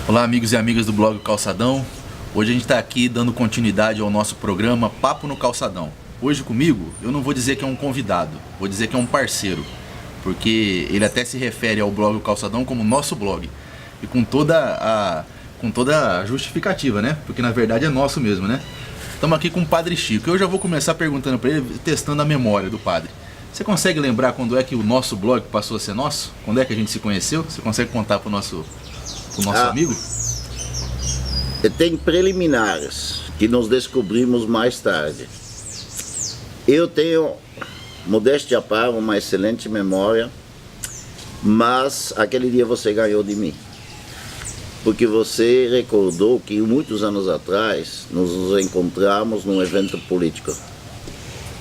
Olá, amigos e amigas do blog Calçadão. Hoje a gente está aqui dando continuidade ao nosso programa Papo no Calçadão. Hoje comigo, eu não vou dizer que é um convidado, vou dizer que é um parceiro, porque ele até se refere ao blog Calçadão como nosso blog, e com toda a justificativa, né? Porque na verdade é nosso mesmo, né? Estamos aqui com o Padre Chico. Eu já vou começar perguntando para ele, testando a memória do padre. Você consegue lembrar quando é que o nosso blog passou a ser nosso? Quando é que a gente se conheceu? Você consegue contar para o nosso amigo? Tem preliminares que nos descobrimos mais tarde. Eu tenho, modéstia à parte, uma excelente memória, mas aquele dia você ganhou de mim. Porque você recordou que muitos anos atrás nos encontramos num evento político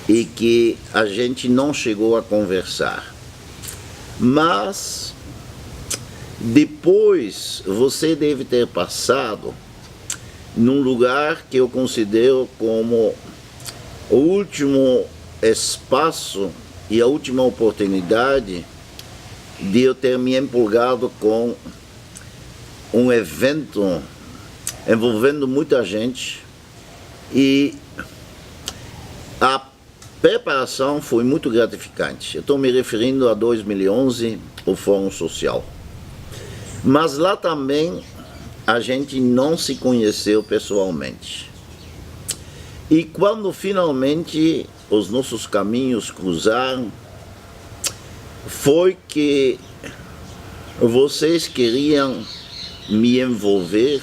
e que a gente não chegou a conversar. Mas depois você deve ter passado num lugar que eu considero como o último espaço e a última oportunidade de eu ter me empolgado com um evento envolvendo muita gente, e a preparação foi muito gratificante. Eu estou me referindo a 2011, o Fórum Social. Mas lá também a gente não se conheceu pessoalmente. E quando finalmente os nossos caminhos cruzaram, foi que vocês queriam me envolver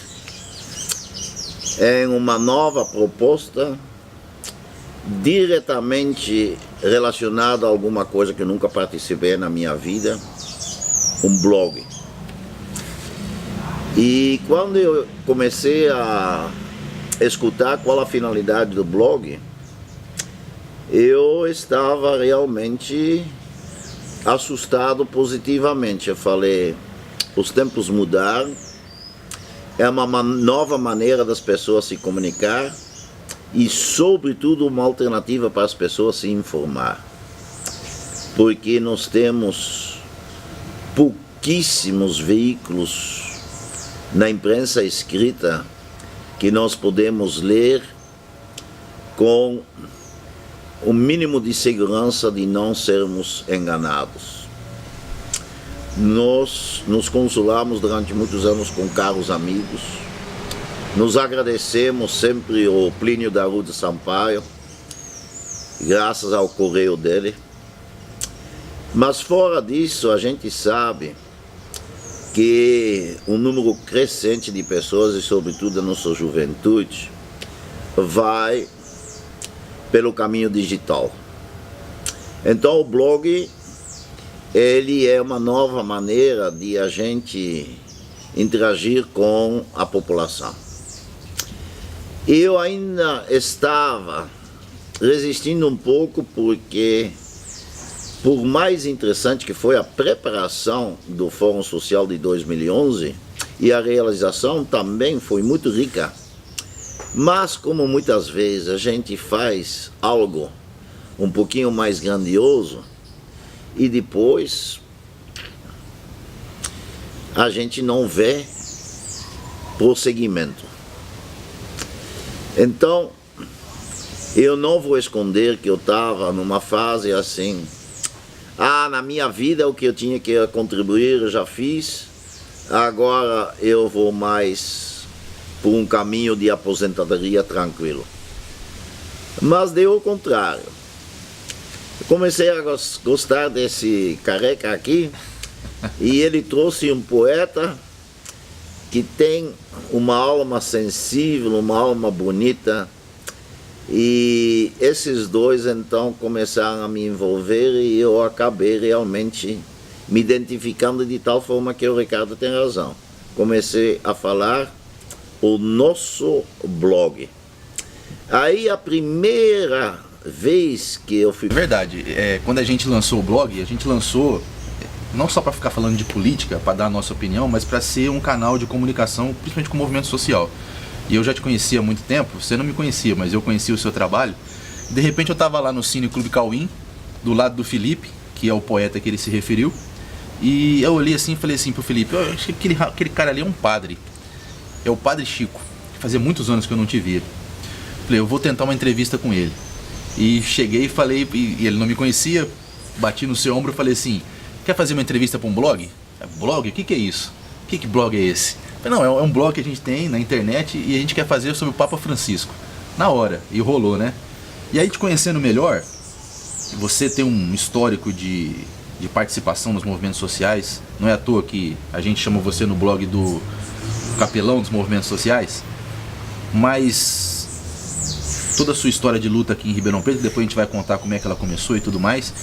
em uma nova proposta diretamente relacionada a alguma coisa que eu nunca participei na minha vida, um blog. E quando eu comecei a escutar qual a finalidade do blog, eu estava realmente assustado positivamente. Eu falei, os tempos mudaram, é uma nova maneira das pessoas se comunicar e, sobretudo, uma alternativa para as pessoas se informar. Porque nós temos pouquíssimos veículos na imprensa escrita que nós podemos ler com o mínimo de segurança de não sermos enganados. Nós nos consolamos durante muitos anos com caros amigos, nos agradecemos sempre ao Plínio da Rua de Sampaio, graças ao correio dele, mas fora disso a gente sabe que um número crescente de pessoas, e sobretudo a nossa juventude, vai pelo caminho digital. Então o blog, ele é uma nova maneira de a gente interagir com a população. Eu ainda estava resistindo um pouco porque, por mais interessante que foi a preparação do Fórum Social de 2011, e a realização também foi muito rica, mas como muitas vezes a gente faz algo um pouquinho mais grandioso e depois a gente não vê prosseguimento. Então, eu não vou esconder que eu estava numa fase assim, na minha vida o que eu tinha que contribuir eu já fiz, agora eu vou mais por um caminho de aposentadoria tranquilo. Mas deu o contrário. Eu comecei a gostar desse careca aqui, e ele trouxe um poeta que tem uma alma sensível, uma alma bonita, e esses dois então começaram a me envolver, e eu acabei realmente me identificando de tal forma que o Ricardo tem razão. Comecei a falar o nosso blog. Aí a primeira vez que eu fui... Verdade, quando a gente lançou o blog, a gente lançou não só para ficar falando de política, para dar a nossa opinião, mas para ser um canal de comunicação, principalmente com o movimento social. E eu já te conhecia há muito tempo, você não me conhecia, mas eu conhecia o seu trabalho. De repente eu estava lá no Cine Clube Cauim, do lado do Felipe, que é o poeta que ele se referiu, e eu olhei assim e falei assim pro Felipe, eu acho que aquele cara ali é um padre. é o Padre Chico, que fazia muitos anos que eu não te via. Falei, eu vou tentar uma entrevista com ele. E cheguei e falei, e ele não me conhecia, bati no seu ombro e falei assim, quer fazer uma entrevista para um blog? Blog? O que é isso? Que blog é esse? Falei, não, é um blog que a gente tem na internet e a gente quer fazer sobre o Papa Francisco. Na hora, e rolou, né? E aí, te conhecendo melhor, você tem um histórico de participação nos movimentos sociais, não é à toa que a gente chama você no blog do capelão dos movimentos sociais, mas toda a sua história de luta aqui em Ribeirão Preto, depois a gente vai contar como é que ela começou e tudo mais.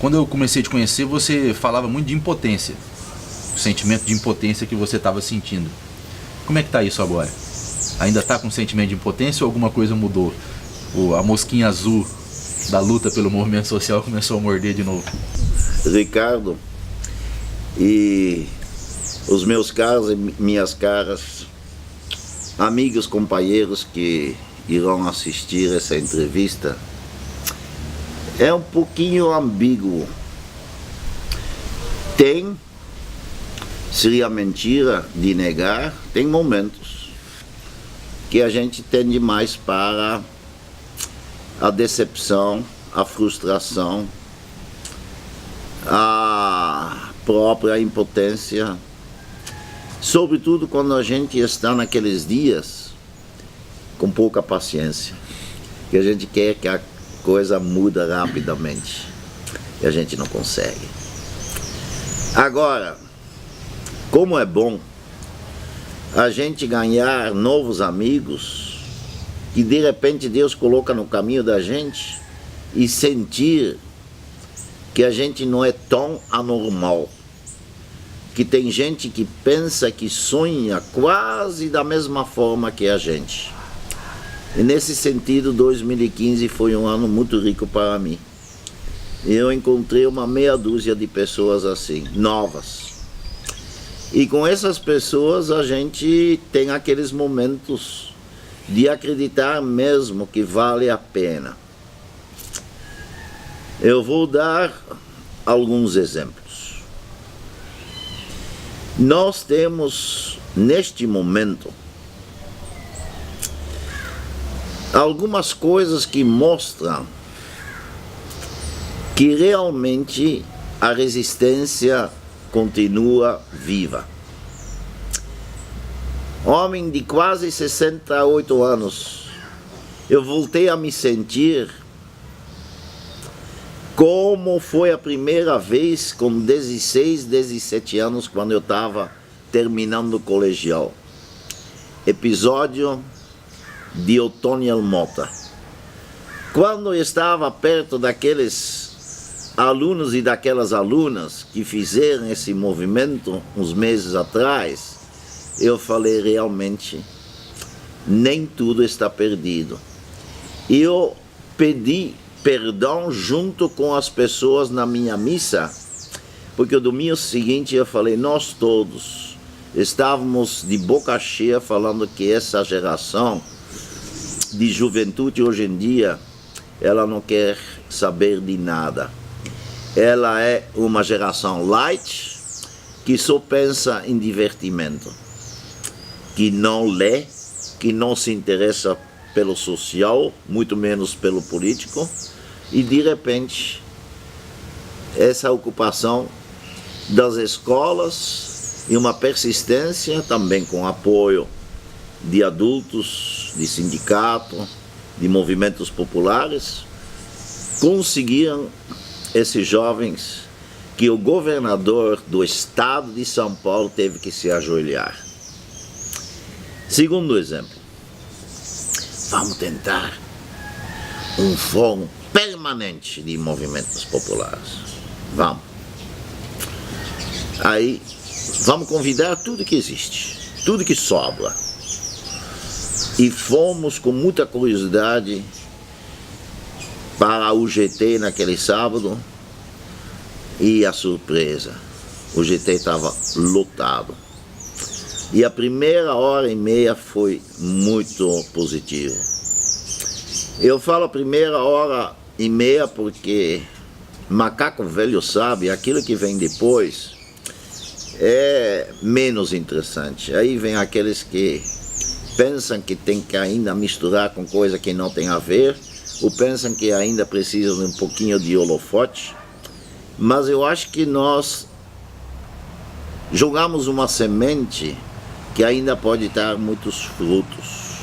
Quando eu comecei a te conhecer, você falava muito de impotência, o sentimento de impotência que você estava sentindo. Como é que tá isso agora? Ainda tá com sentimento de impotência ou alguma coisa mudou? A mosquinha azul da luta pelo movimento social começou a morder de novo? Ricardo, e os meus caros e minhas caras, amigos, companheiros que irão assistir essa entrevista, é um pouquinho ambíguo. Seria mentira de negar, tem momentos que a gente tende mais para a decepção, a frustração, a própria impotência, sobretudo quando a gente está naqueles dias com pouca paciência, que a gente quer que a coisa mude rapidamente e a gente não consegue. Agora, como é bom a gente ganhar novos amigos que de repente Deus coloca no caminho da gente e sentir que a gente não é tão anormal, que tem gente que pensa, que sonha quase da mesma forma que a gente. E nesse sentido, 2015 foi um ano muito rico para mim. Eu encontrei uma meia dúzia de pessoas assim, novas. E com essas pessoas a gente tem aqueles momentos de acreditar mesmo que vale a pena. Eu vou dar alguns exemplos. Nós temos, neste momento, algumas coisas que mostram que realmente a resistência continua viva. Homem de quase 68 anos, eu voltei a me sentir como foi a primeira vez com 16, 17 anos, quando eu estava terminando o colegial. Episódio de Otoniel Mota. Quando eu estava perto daqueles alunos e daquelas alunas que fizeram esse movimento uns meses atrás, eu falei, realmente, nem tudo está perdido. E eu pedi perdão junto com as pessoas na minha missa, porque o domingo seguinte eu falei, nós todos estávamos de boca cheia falando que essa geração de juventude hoje em dia, ela não quer saber de nada. Ela é uma geração light, que só pensa em divertimento, que não lê, que não se interessa pelo social, muito menos pelo político, e de repente essa ocupação das escolas e uma persistência também com apoio de adultos, de sindicato, de movimentos populares, conseguiram esses jovens que o governador do estado de São Paulo teve que se ajoelhar. Segundo exemplo, vamos tentar um fórum permanente de movimentos populares. Vamos. Aí, vamos convidar tudo que existe, tudo que sobra. E fomos com muita curiosidade para a UGT naquele sábado, e a surpresa, o GT estava lotado. E a primeira hora e meia foi muito positivo. Eu falo a primeira hora e meia porque macaco velho sabe, aquilo que vem depois é menos interessante. Aí vem aqueles que pensam que tem que ainda misturar com coisa que não tem a ver, ou pensam que ainda precisam de um pouquinho de holofote. Mas eu acho que nós jogamos uma semente que ainda pode dar muitos frutos.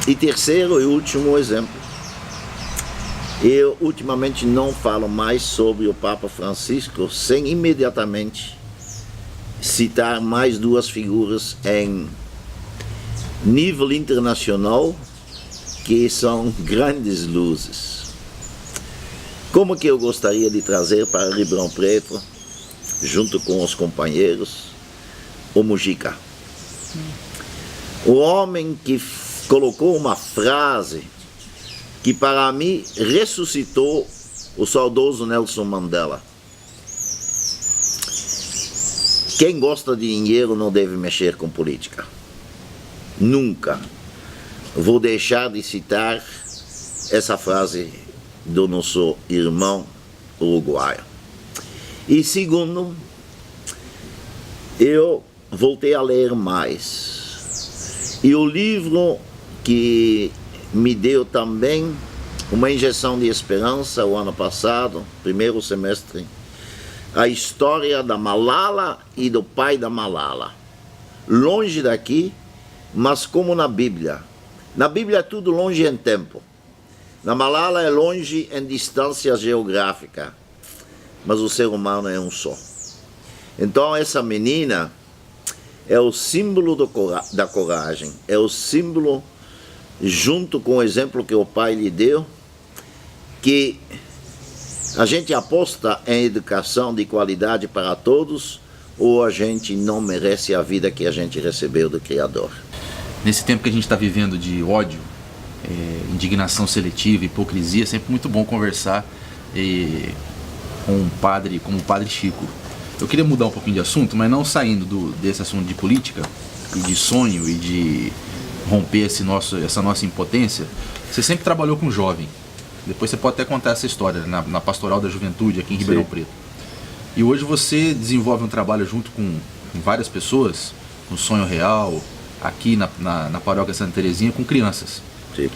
E terceiro e último exemplo. Eu ultimamente não falo mais sobre o Papa Francisco sem imediatamente citar mais duas figuras em nível internacional que são grandes luzes. Como que eu gostaria de trazer para Ribeirão Preto, junto com os companheiros, o Mujica. O homem que colocou uma frase que para mim ressuscitou o saudoso Nelson Mandela. Quem gosta de dinheiro não deve mexer com política. Nunca vou deixar de citar essa frase do nosso irmão uruguaio. E segundo, eu voltei a ler mais. E o livro que me deu também uma injeção de esperança o ano passado, primeiro semestre, a história da Malala e do pai da Malala. Longe daqui, mas como na Bíblia. Na Bíblia é tudo longe em tempo. Na Malala é longe em distância geográfica. Mas o ser humano é um só. Então essa menina é o símbolo da coragem, é o símbolo, junto com o exemplo que o pai lhe deu, que a gente aposta em educação de qualidade para todos, ou a gente não merece a vida que a gente recebeu do Criador. Nesse tempo que a gente está vivendo de ódio, indignação seletiva, hipocrisia, é sempre muito bom conversar com um padre como o Padre Chico. Eu queria mudar um pouquinho de assunto, mas não saindo desse assunto de política e de sonho e de romper essa nossa impotência. Você sempre trabalhou com jovem. Depois você pode até contar essa história na Pastoral da Juventude aqui em Ribeirão Preto. E hoje você desenvolve um trabalho junto com várias pessoas no Sonho Real, aqui na Paróquia Santa Terezinha, com crianças. Sim.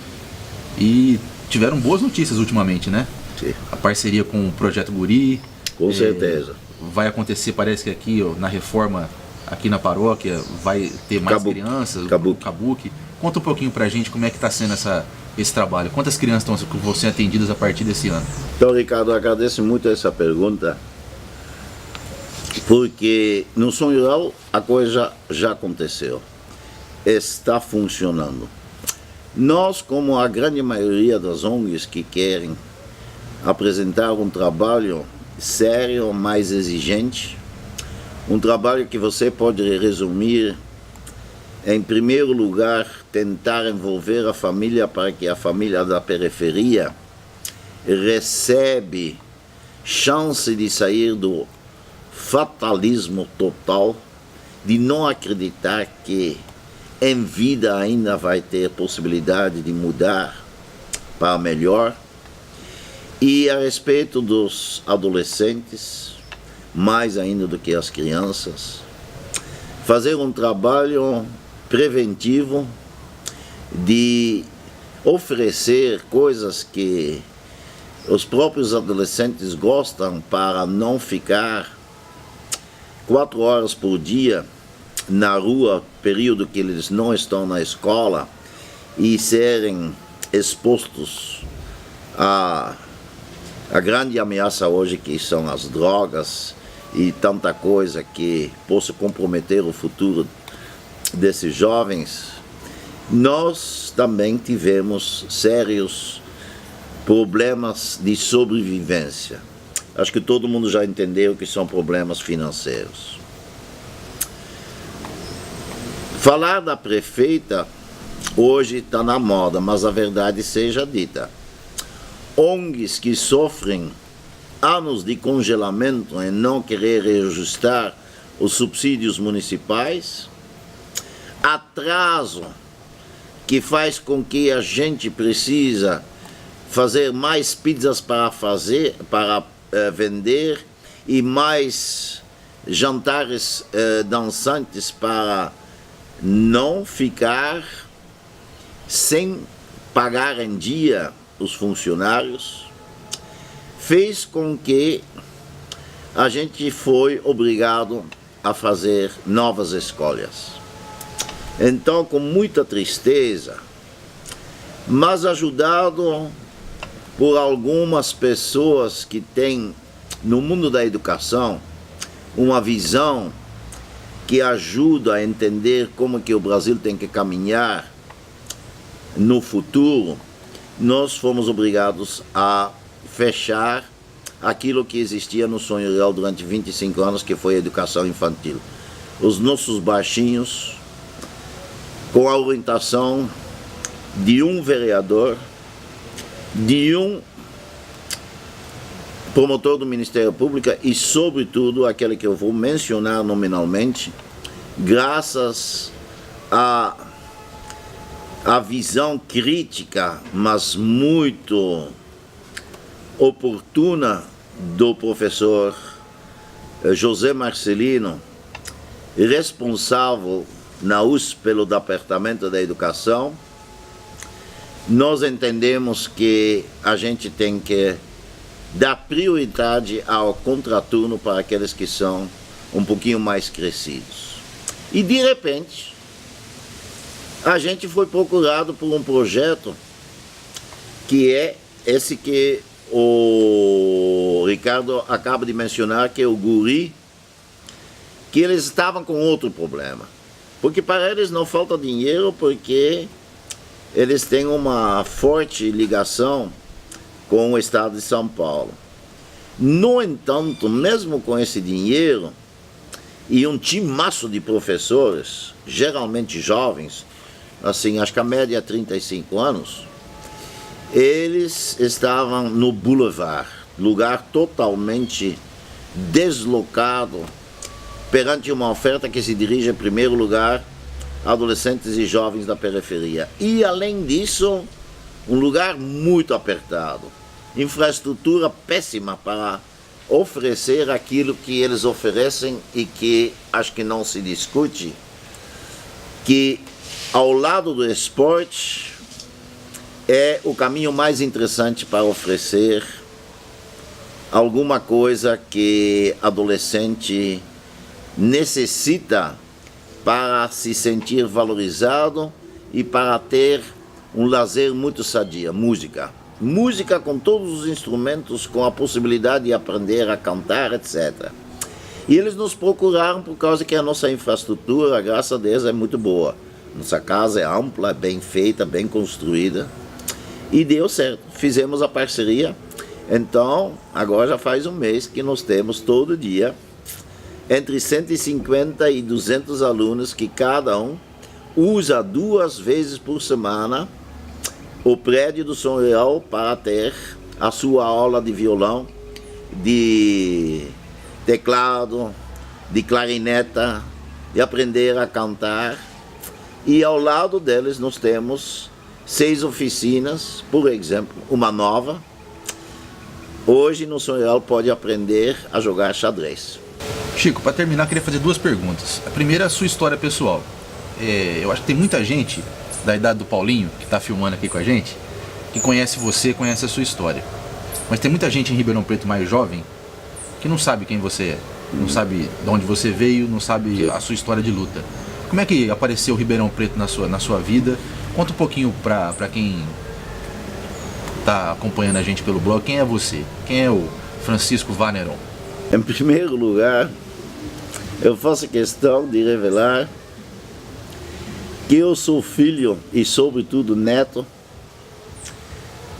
E tiveram boas notícias ultimamente, né? Sim. A parceria com o Projeto Guri. Com certeza. Vai acontecer, parece que aqui, na reforma, aqui na paróquia, vai ter mais crianças. Kabuki. Conta um pouquinho pra gente como é que está sendo esse trabalho. Quantas crianças vão ser atendidas a partir desse ano? Então, Ricardo, eu agradeço muito essa pergunta, porque no Sonho Real a coisa já aconteceu. Está funcionando. Nós, como a grande maioria das ONGs que querem apresentar um trabalho sério, mais exigente, um trabalho que você pode resumir em primeiro lugar, tentar envolver a família para que a família da periferia recebe chance de sair do fatalismo total, de não acreditar que em vida ainda vai ter possibilidade de mudar para melhor. E a respeito dos adolescentes, mais ainda do que as crianças, fazer um trabalho preventivo de oferecer coisas que os próprios adolescentes gostam para não ficar 4 horas por dia na rua, período que eles não estão na escola, e serem expostos a grande ameaça hoje que são as drogas e tanta coisa que possa comprometer o futuro desses jovens. Nós também tivemos sérios problemas de sobrevivência. Acho que todo mundo já entendeu que são problemas financeiros. Falar da prefeita hoje está na moda, mas a verdade seja dita. ONGs que sofrem anos de congelamento em não querer reajustar os subsídios municipais, atraso que faz com que a gente precisa fazer mais pizzas para vender e mais jantares dançantes para não ficar sem pagar em dia os funcionários, fez com que a gente foi obrigado a fazer novas escolhas. Então, com muita tristeza, mas ajudado por algumas pessoas que têm no mundo da educação uma visão que ajuda a entender como que o Brasil tem que caminhar no futuro, nós fomos obrigados a fechar aquilo que existia no Sonho Real durante 25 anos, que foi a educação infantil. Os nossos baixinhos, com a orientação de um vereador, de um promotor do Ministério Público e, sobretudo, aquele que eu vou mencionar nominalmente, graças à visão crítica, mas muito oportuna do professor José Marcelino, responsável na USP pelo Departamento da Educação, nós entendemos que a gente tem que dar prioridade ao contraturno para aqueles que são um pouquinho mais crescidos. E, de repente, a gente foi procurado por um projeto que é esse que o Ricardo acaba de mencionar, que é o Guri, que eles estavam com outro problema. Porque para eles não falta dinheiro, porque eles têm uma forte ligação com o estado de São Paulo. No entanto, mesmo com esse dinheiro e um timaço de professores, geralmente jovens, assim, acho que a média é 35 anos, eles estavam no Boulevard, lugar totalmente deslocado perante uma oferta que se dirige em primeiro lugar a adolescentes e jovens da periferia. E, além disso, um lugar muito apertado, infraestrutura péssima para oferecer aquilo que eles oferecem e que acho que não se discute, que ao lado do esporte é o caminho mais interessante para oferecer alguma coisa que adolescente necessita para se sentir valorizado e para ter um lazer muito sadio, música. Música com todos os instrumentos, com a possibilidade de aprender a cantar, etc. E eles nos procuraram por causa que a nossa infraestrutura, graças a Deus, é muito boa. Nossa casa é ampla, bem feita, bem construída. E deu certo, fizemos a parceria. Então, agora já faz um mês que nós temos todo dia entre 150 e 200 alunos que cada um usa 2 vezes por semana o prédio do Sonho Real para ter a sua aula de violão, de teclado, de clarineta, de aprender a cantar. E ao lado deles nós temos 6 oficinas, por exemplo, uma nova. Hoje no Sonho Real pode aprender a jogar xadrez. Chico, para terminar, queria fazer 2 perguntas. A primeira é a sua história pessoal. Eu acho que tem muita gente da idade do Paulinho, que está filmando aqui com a gente, que conhece você, conhece a sua história. Mas tem muita gente em Ribeirão Preto mais jovem que não sabe quem você é, não sabe de onde você veio, não sabe a sua história de luta. Como é que apareceu o Ribeirão Preto na sua vida? Conta um pouquinho para quem está acompanhando a gente pelo blog, quem é você? Quem é o Francisco Vaneron? Em primeiro lugar, eu faço questão de revelar que eu sou filho e, sobretudo, neto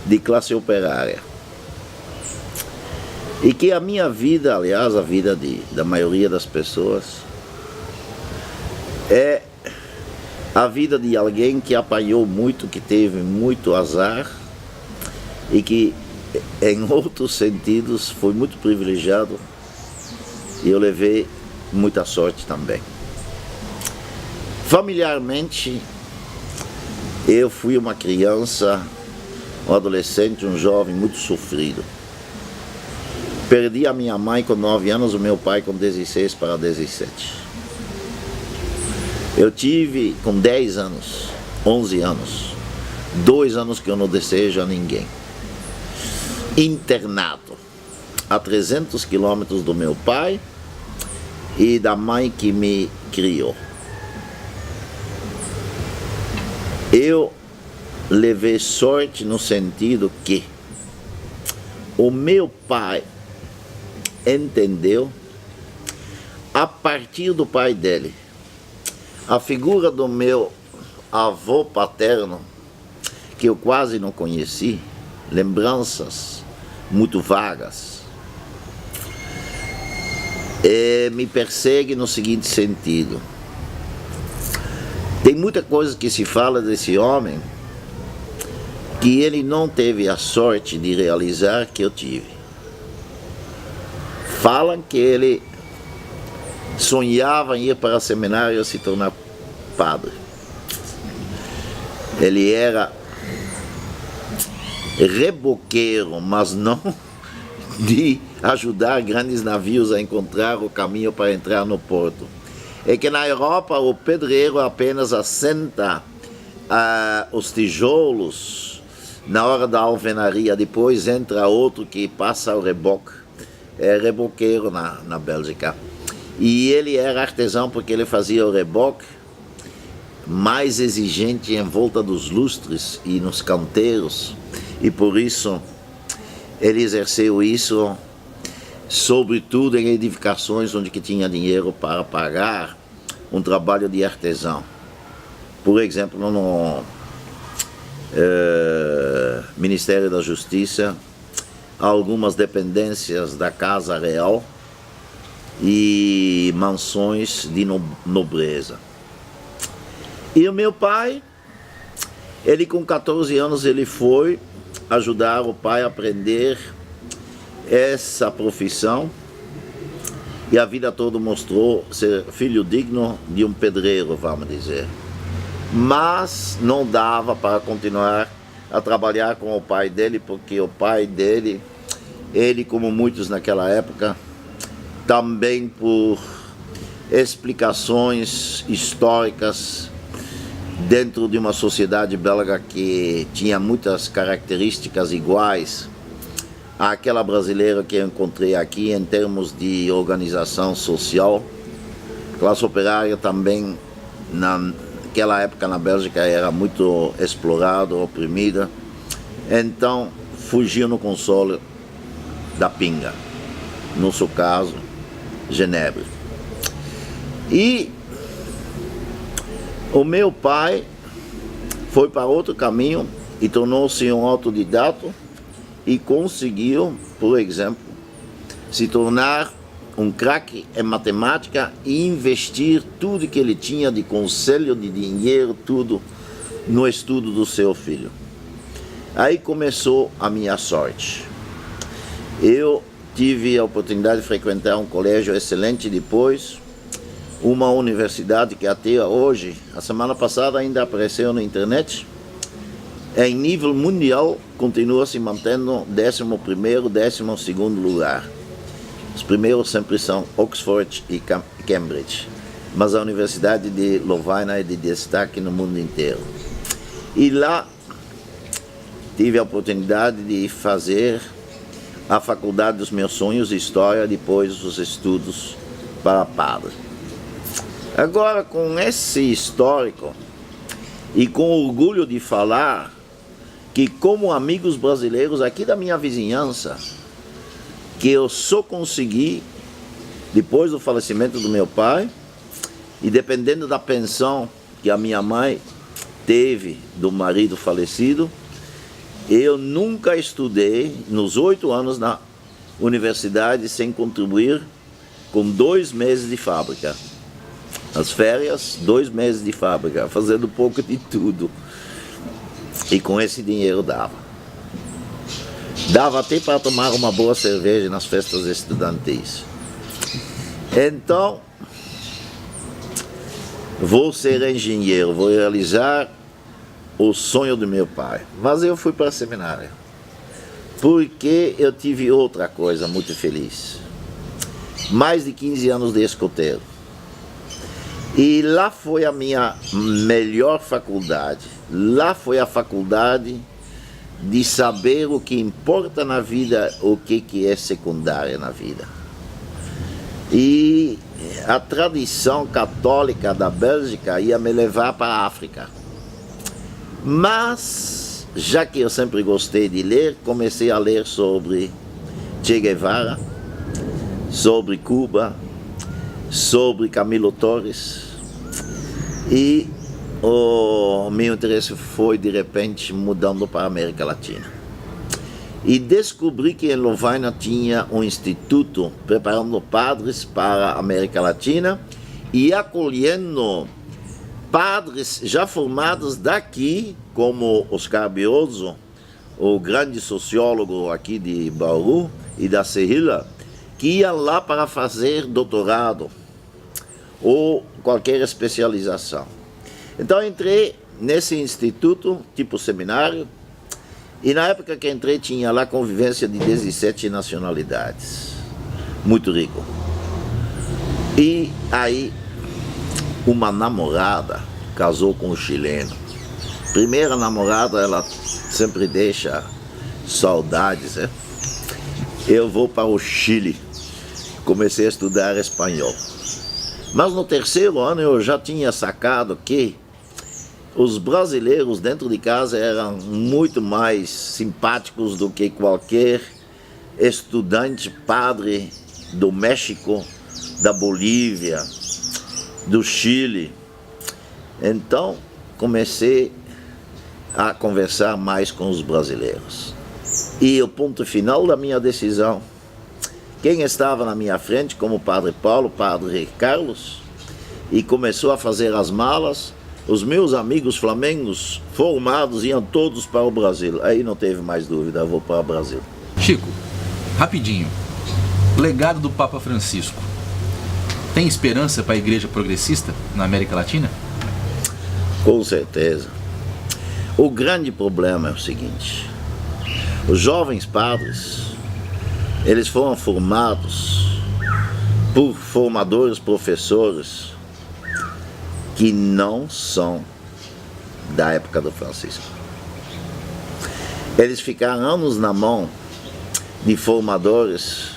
de classe operária. E que a minha vida, aliás, a vida da maioria das pessoas, é a vida de alguém que apanhou muito, que teve muito azar e que, em outros sentidos, foi muito privilegiado, e eu levei muita sorte também. Familiarmente, eu fui uma criança, um adolescente, um jovem muito sofrido. Perdi a minha mãe com 9 anos, o meu pai com 16 para 17. Eu tive com 10 anos, 11 anos, 2 anos que eu não desejo a ninguém. Internado a 300 quilômetros do meu pai e da mãe que me criou. Eu levei sorte no sentido que o meu pai entendeu, a partir do pai dele, a figura do meu avô paterno, que eu quase não conheci, lembranças muito vagas, me persegue no seguinte sentido. Tem muita coisa que se fala desse homem que ele não teve a sorte de realizar que eu tive. Falam que ele sonhava em ir para o seminário e se tornar padre. Ele era reboqueiro, mas não de ajudar grandes navios a encontrar o caminho para entrar no porto. É que na Europa o pedreiro apenas assenta os tijolos na hora da alvenaria, depois entra outro que passa o reboque. É reboqueiro na Bélgica. E ele era artesão porque ele fazia o reboque mais exigente em volta dos lustres e nos canteiros, e por isso ele exerceu isso sobretudo em edificações onde que tinha dinheiro para pagar um trabalho de artesão. Por exemplo, no Ministério da Justiça, algumas dependências da Casa Real e mansões de nobreza. E o meu pai, ele com 14 anos, ele foi ajudar o pai a aprender essa profissão, e a vida toda mostrou ser filho digno de um pedreiro, vamos dizer. Mas não dava para continuar a trabalhar com o pai dele, porque o pai dele, ele como muitos naquela época, também por explicações históricas dentro de uma sociedade belga que tinha muitas características iguais àquela brasileira que eu encontrei aqui em termos de organização social. A classe operária também naquela época na Bélgica era muito explorada, oprimida, então fugiu no consolo da pinga, no seu caso Genebra. E o meu pai foi para outro caminho e tornou-se um autodidata e conseguiu, por exemplo, se tornar um craque em matemática e investir tudo que ele tinha de conselho, de dinheiro, tudo no estudo do seu filho. Aí começou a minha sorte. Eu tive a oportunidade de frequentar um colégio excelente, depois uma universidade que até hoje, a semana passada ainda apareceu na internet, em nível mundial continua se mantendo 11º, 12º lugar. Os primeiros sempre são Oxford e Cambridge, mas a Universidade de Lovaina é de destaque no mundo inteiro. E lá tive a oportunidade de fazer a faculdade dos meus sonhos, História, depois os estudos para padre. Agora, com esse histórico e com orgulho de falar que, como amigos brasileiros aqui da minha vizinhança, que eu só consegui, depois do falecimento do meu pai, e dependendo da pensão que a minha mãe teve do marido falecido, eu nunca estudei nos 8 anos na universidade sem contribuir com 2 meses de fábrica. As férias, 2 meses de fábrica, fazendo pouco de tudo. E com esse dinheiro dava. Dava até para tomar uma boa cerveja nas festas estudantis. Então, vou ser engenheiro, vou realizar o sonho do meu pai. Mas eu fui para o seminário, porque eu tive outra coisa muito feliz. Mais de 15 anos de escoteiro. E lá foi a minha melhor faculdade. Lá foi a faculdade de saber o que importa na vida, o que é secundário na vida. E a tradição católica da Bélgica ia me levar para a África. Mas, já que eu sempre gostei de ler, comecei a ler sobre Che Guevara, sobre Cuba, sobre Camilo Torres. E o meu interesse foi, de repente, mudando para a América Latina. E descobri que em Lovaina tinha um instituto preparando padres para a América Latina e acolhendo padres já formados daqui, como Oscar Biozo, o grande sociólogo aqui de Bauru e da Serrila, que iam lá para fazer doutorado ou qualquer especialização. Então entrei nesse instituto, tipo seminário, e na época que entrei tinha lá convivência de 17 nacionalidades. Muito rico. E aí uma namorada casou com um chileno. Primeira namorada, ela sempre deixa saudades, né? Eu vou para o Chile. Comecei a estudar espanhol. Mas no terceiro ano eu já tinha sacado que os brasileiros dentro de casa eram muito mais simpáticos do que qualquer estudante padre do México, da Bolívia, do Chile. Então comecei a conversar mais com os brasileiros. E o ponto final da minha decisão, quem estava na minha frente como Padre Paulo, Padre Carlos, e começou a fazer as malas, os meus amigos flamengos formados iam todos para o Brasil. Aí não teve mais dúvida, eu vou para o Brasil. Chico, rapidinho, legado do Papa Francisco. Tem esperança para a igreja progressista na América Latina? Com certeza. O grande problema é o seguinte: os jovens padres, eles foram formados por formadores, professores que não são da época do Francisco. Eles ficaram anos na mão de formadores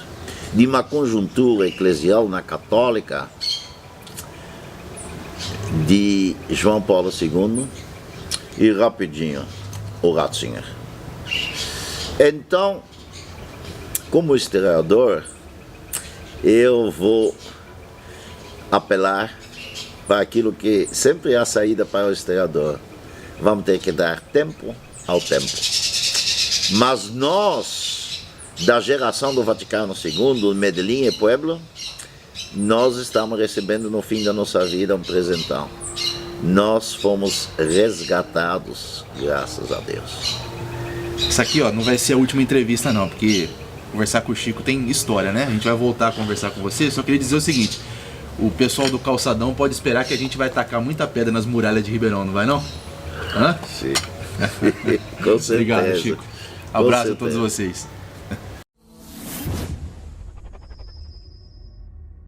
de uma conjuntura eclesial na católica de João Paulo II e rapidinho o Ratzinger. Então, como historiador, eu vou apelar para aquilo que sempre é a saída para o historiador. Vamos ter que dar tempo ao tempo. Mas nós, da geração do Vaticano II, Medellín e Puebla, nós estamos recebendo no fim da nossa vida um presentão. Nós fomos resgatados, graças a Deus. Isso aqui, ó, não vai ser a última entrevista não, porque conversar com o Chico tem história, né? A gente vai voltar a conversar com você. Só queria dizer o seguinte: o pessoal do Calçadão pode esperar que a gente vai tacar muita pedra nas muralhas de Ribeirão, não vai não? Hã? Sim. Com certeza. Obrigado, Chico. Abraço a todos vocês.